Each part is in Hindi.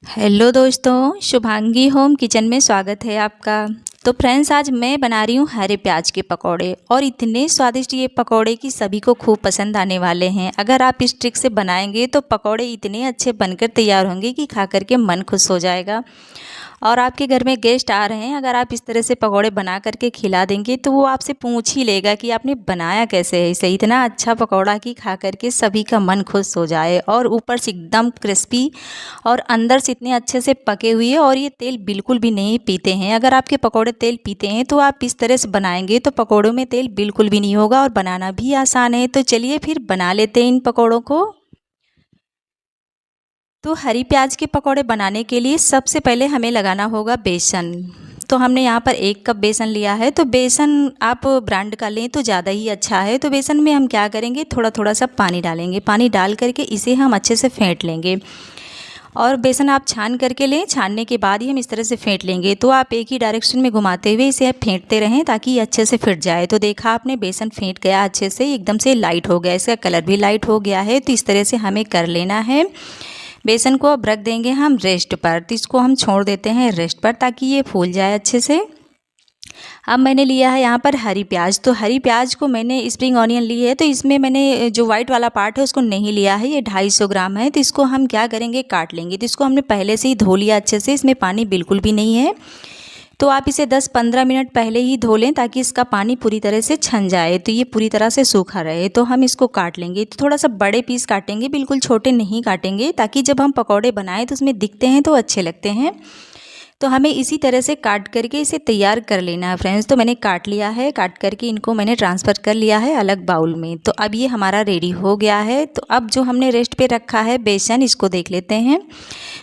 हेलो दोस्तों, शुभांगी होम किचन में स्वागत है आपका। तो फ्रेंड्स, आज मैं बना रही हूँ हरे प्याज के पकौड़े और इतने स्वादिष्ट ये पकौड़े कि सभी को खूब पसंद आने वाले हैं। अगर आप इस ट्रिक से बनाएंगे तो पकौड़े इतने अच्छे बनकर तैयार होंगे कि खा करके मन खुश हो जाएगा। और आपके घर में गेस्ट आ रहे हैं, अगर आप इस तरह से पकौड़े बना करके खिला देंगे तो वो आपसे पूछ ही लेगा कि आपने बनाया कैसे है इसे। इतना अच्छा पकौड़ा कि खा करके सभी का मन खुश हो जाए, और ऊपर से एकदम क्रिस्पी और अंदर से इतने अच्छे से पके हुए, और ये तेल बिल्कुल भी नहीं पीते हैं। अगर आपके पकौड़े तेल पीते हैं तो आप इस तरह से बनाएंगे तो पकौड़ों में तेल बिल्कुल भी नहीं होगा, और बनाना भी आसान है। तो चलिए फिर बना लेते हैं इन पकौड़ों को। तो हरी प्याज के पकौड़े बनाने के लिए सबसे पहले हमें लगाना होगा बेसन। तो हमने यहाँ पर 1 कप बेसन लिया है। तो बेसन आप ब्रांड का लें तो ज़्यादा ही अच्छा है। तो बेसन में हम क्या करेंगे, थोड़ा थोड़ा सा पानी डालेंगे। पानी डाल करके इसे हम अच्छे से फेंट लेंगे। और बेसन आप छान करके लें, छानने के बाद ही हम इस तरह से फेंट लेंगे। तो आप एक ही डायरेक्शन में घुमाते हुए इसे आप फेंटते रहें ताकि ये अच्छे से फिट जाए। तो देखा आपने, बेसन फेंट गया अच्छे से, एकदम से लाइट हो गया, इसका कलर भी लाइट हो गया है। तो इस तरह से हमें कर लेना है। बेसन को अब रख देंगे हम रेस्ट पर। तो इसको हम छोड़ देते हैं रेस्ट पर ताकि ये फूल जाए अच्छे से। अब मैंने लिया है यहाँ पर हरी प्याज। तो हरी प्याज को मैंने स्प्रिंग ऑनियन ली है। तो इसमें मैंने जो वाइट वाला पार्ट है उसको नहीं लिया है, ये 250 ग्राम है। तो इसको हम क्या करेंगे, काट लेंगे। तो इसको हमने पहले से ही धो लिया अच्छे से, इसमें पानी बिल्कुल भी नहीं है। तो आप इसे 10-15 मिनट पहले ही धो लें ताकि इसका पानी पूरी तरह से छन जाए, तो ये पूरी तरह से सूखा रहे। तो हम इसको काट लेंगे। तो थोड़ा सा बड़े पीस काटेंगे, बिल्कुल छोटे नहीं काटेंगे, ताकि जब हम पकौड़े बनाएं तो उसमें दिखते हैं तो अच्छे लगते हैं। तो हमें इसी तरह से काट करके इसे तैयार कर लेना है फ्रेंड्स। तो मैंने काट लिया है, काट करके इनको मैंने ट्रांसफ़र कर लिया है अलग बाउल में। तो अब ये हमारा रेडी हो गया है। तो अब जो हमने रेस्ट पे रखा है बेसन, इसको देख लेते हैं।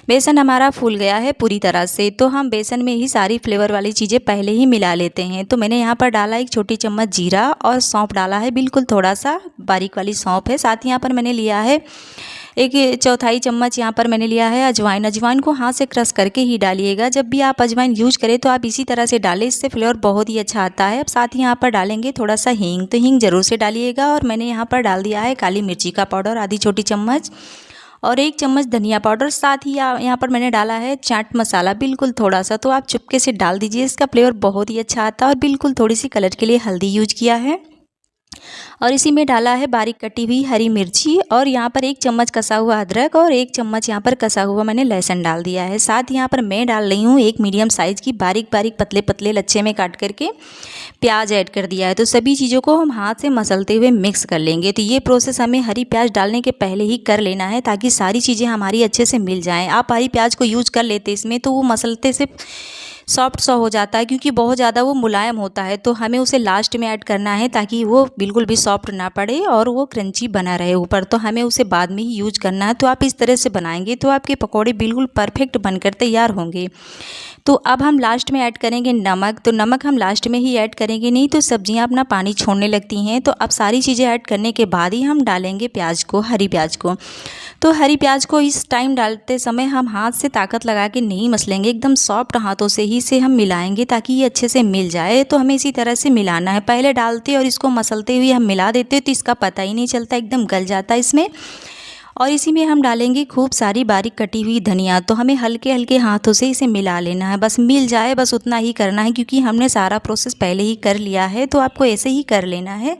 बेसन हमारा फूल गया है पूरी तरह से। तो हम बेसन में ही सारी फ्लेवर वाली चीज़ें पहले ही मिला लेते हैं। तो मैंने यहाँ पर डाला 1 छोटी चम्मच जीरा, और सौंफ डाला है, बिल्कुल थोड़ा सा बारीक वाली सौंफ है। साथ ही यहाँ पर मैंने लिया है 1/4 चम्मच यहाँ पर मैंने लिया है अजवाइन। अजवाइन को हाथ से क्रश करके ही डालिएगा। जब भी आप अजवाइन यूज करें तो आप इसी तरह से डालें, इससे फ्लेवर बहुत ही अच्छा आता है। अब साथ ही यहाँ पर डालेंगे थोड़ा सा हींग। तो हींग ज़रूर से डालिएगा। और मैंने यहाँ पर डाल दिया है काली मिर्ची का पाउडर आधी छोटी चम्मच, और 1 चम्मच धनिया पाउडर। साथ ही यहाँ पर मैंने डाला है चाट मसाला, बिल्कुल थोड़ा सा। तो आप चुपके से डाल दीजिए, इसका फ्लेवर बहुत ही अच्छा आता है। और बिल्कुल थोड़ी सी कलर के लिए हल्दी यूज किया है, और इसी में डाला है बारीक कटी हुई हरी मिर्ची, और यहाँ पर 1 चम्मच कसा हुआ अदरक, और 1 चम्मच यहाँ पर कसा हुआ मैंने लहसुन डाल दिया है। साथ यहाँ पर मैं डाल रही हूँ 1 मीडियम साइज़ की बारीक बारीक पतले पतले लच्छे में काट करके प्याज ऐड कर दिया है। तो सभी चीज़ों को हम हाथ से मसलते हुए मिक्स कर लेंगे। तो ये प्रोसेस हमें हरी प्याज डालने के पहले ही कर लेना है ताकि सारी चीज़ें हमारी अच्छे से मिल जाएँ। आप हरी प्याज को यूज़ कर लेते इसमें तो वो मसलते से सॉफ्ट सा हो जाता है, क्योंकि बहुत ज़्यादा वो मुलायम होता है। तो हमें उसे लास्ट में ऐड करना है ताकि वो बिल्कुल भी सॉफ्ट ना पड़े और वो क्रंची बना रहे ऊपर। तो हमें उसे बाद में ही यूज करना है। तो आप इस तरह से बनाएंगे तो आपके पकौड़े बिल्कुल परफेक्ट बनकर तैयार होंगे। तो अब हम लास्ट में ऐड करेंगे नमक। तो नमक हम लास्ट में ही ऐड करेंगे, नहीं तो सब्जियां अपना पानी छोड़ने लगती हैं। तो अब सारी चीज़ें ऐड करने के बाद ही हम डालेंगे प्याज को, हरी प्याज को। तो हरी प्याज को इस टाइम डालते समय हम हाथ से ताकत लगा के नहीं मसलेंगे, एकदम सॉफ्ट हाथों से ही इसे हम मिलाएंगे ताकि ये अच्छे से मिल जाए। तो हमें इसी तरह से मिलाना है। पहले डालते और इसको मसलते हुए हम मिला देते तो इसका पता ही नहीं चलता, एकदम गल जाता है इसमें। और इसी में हम डालेंगे खूब सारी बारीक कटी हुई धनिया। तो हमें हल्के हल्के हाथों से इसे मिला लेना है, बस मिल जाए, बस उतना ही करना है, क्योंकि हमने सारा प्रोसेस पहले ही कर लिया है। तो आपको ऐसे ही कर लेना है।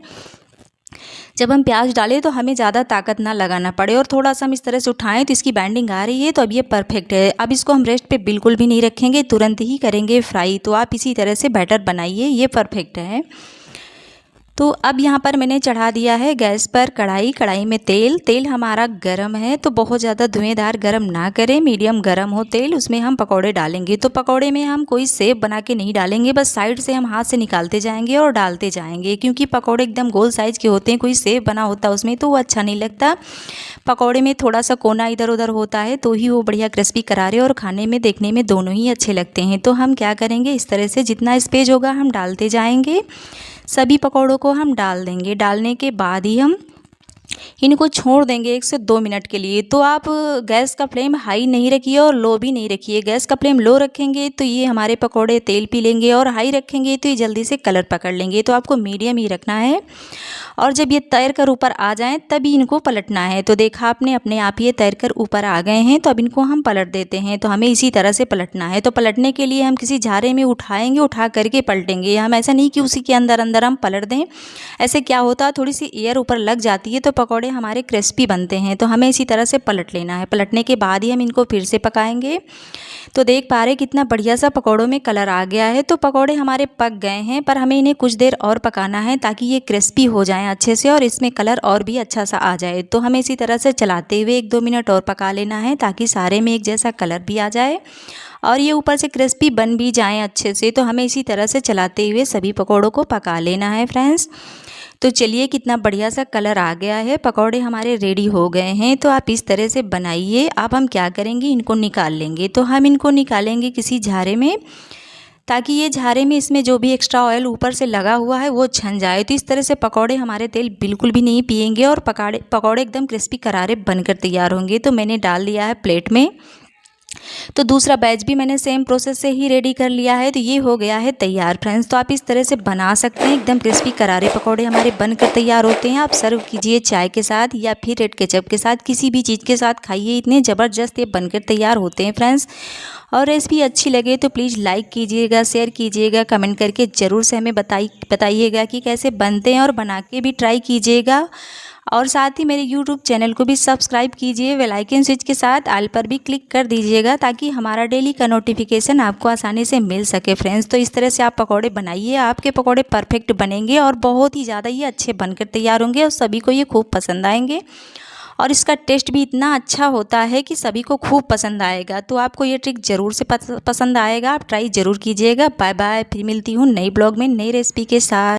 जब हम प्याज डालें तो हमें ज़्यादा ताकत ना लगाना पड़े, और थोड़ा सा हम इस तरह से उठाएं तो इसकी बाइंडिंग आ रही है। तो अब ये परफेक्ट है। अब इसको हम रेस्ट पे बिल्कुल भी नहीं रखेंगे, तुरंत ही करेंगे फ्राई। तो आप इसी तरह से बैटर बनाइए, ये परफेक्ट है। तो अब यहाँ पर मैंने चढ़ा दिया है गैस पर कढ़ाई। कढ़ाई में तेल हमारा गरम है। तो बहुत ज़्यादा धुएंधार गरम ना करें, मीडियम गरम हो तेल, उसमें हम पकौड़े डालेंगे। तो पकौड़े में हम कोई शेप बना के नहीं डालेंगे, बस साइड से हम हाथ से निकालते जाएंगे और डालते जाएंगे, क्योंकि पकौड़े एकदम गोल साइज़ के होते हैं, कोई शेप बना होता है उसमें तो वो अच्छा नहीं लगता। पकौड़े में थोड़ा सा कोना इधर उधर होता है तो ही वो बढ़िया क्रिस्पी करारे और खाने में देखने में दोनों ही अच्छे लगते हैं। तो हम क्या करेंगे, इस तरह से जितना स्पेस होगा हम डालते जाएंगे, सभी पकौड़ों को हम डाल देंगे। डालने के बाद ही हम इनको छोड़ देंगे 1 से 2 मिनट के लिए। तो आप गैस का फ्लेम हाई नहीं रखिए और लो भी नहीं रखिए। गैस का फ्लेम लो रखेंगे तो ये हमारे पकौड़े तेल पी लेंगे, और हाई रखेंगे तो ये जल्दी से कलर पकड़ लेंगे। तो आपको मीडियम ही रखना है, और जब ये तैर कर ऊपर आ जाएं तभी इनको पलटना है। तो देखा आपने, अपने आप ये तैर कर ऊपर आ गए हैं। तो अब इनको हम पलट देते हैं। तो हमें इसी तरह से पलटना है। तो पलटने के लिए हम किसी झारे में उठाएंगे, उठा करके पलटेंगे। हम ऐसा नहीं कि उसी के अंदर अंदर हम पलट दें। ऐसे क्या होता है, थोड़ी सी एयर ऊपर लग जाती है तो पकौड़े हमारे क्रिस्पी बनते हैं। तो हमें इसी तरह से पलट लेना है। पलटने के बाद ही हम इनको फिर से पकाएंगे। तो देख पा रहे कितना बढ़िया सा पकौड़ों में कलर आ गया है। तो पकौड़े हमारे पक गए हैं, पर हमें इन्हें कुछ देर और पकाना है ताकि ये क्रिस्पी हो जाएं अच्छे से और इसमें कलर और भी अच्छा सा आ जाए। तो हमें इसी तरह से चलाते हुए 1-2 मिनट और पका लेना है ताकि सारे में एक जैसा कलर भी आ जाए और ये ऊपर से क्रिस्पी बन भी जाएं अच्छे से। तो हमें इसी तरह से चलाते हुए सभी पकौड़ों को पका लेना है फ्रेंड्स। तो चलिए, कितना बढ़िया सा कलर आ गया है, पकौड़े हमारे रेडी हो गए हैं। तो आप इस तरह से बनाइए। अब हम क्या करेंगे, इनको निकाल लेंगे। तो हम इनको निकालेंगे किसी झारे में, ताकि ये झारे में इसमें जो भी एक्स्ट्रा ऑयल ऊपर से लगा हुआ है वो छन जाए। तो इस तरह से पकौड़े हमारे तेल बिल्कुल भी नहीं पिएंगे और पकौड़े एकदम क्रिस्पी करारे बनकर तैयार होंगे। तो मैंने डाल दिया है प्लेट में। तो दूसरा बैच भी मैंने सेम प्रोसेस से ही रेडी कर लिया है। तो ये हो गया है तैयार फ्रेंड्स। तो आप इस तरह से बना सकते हैं। एकदम क्रिस्पी करारे पकौड़े हमारे बनकर तैयार होते हैं। आप सर्व कीजिए चाय के साथ या फिर रेड केचप के साथ, किसी भी चीज़ के साथ खाइए। इतने ज़बरदस्त ये बनकर तैयार होते हैं फ्रेंड्स। और रेसिपी अच्छी लगे तो प्लीज़ लाइक कीजिएगा, शेयर कीजिएगा, कमेंट करके ज़रूर से हमें बताइएगा कि कैसे बनते हैं, और बना के भी ट्राई कीजिएगा। और साथ ही मेरे YouTube चैनल को भी सब्सक्राइब कीजिए। बेल आइकन स्विच के साथ ऑल पर भी क्लिक कर दीजिएगा ताकि हमारा डेली का नोटिफिकेशन आपको आसानी से मिल सके फ्रेंड्स। तो इस तरह से आप पकौड़े बनाइए, आपके पकौड़े परफेक्ट बनेंगे और बहुत ही ज़्यादा ये अच्छे बनकर तैयार होंगे और सभी को ये खूब पसंद आएंगे। और इसका टेस्ट भी इतना अच्छा होता है कि सभी को खूब पसंद आएगा। तो आपको ये ट्रिक ज़रूर से पसंद आएगा। आप ट्राई ज़रूर कीजिएगा। Bye bye. फिर मिलती हूँ नई ब्लॉग में नई रेसिपी के साथ।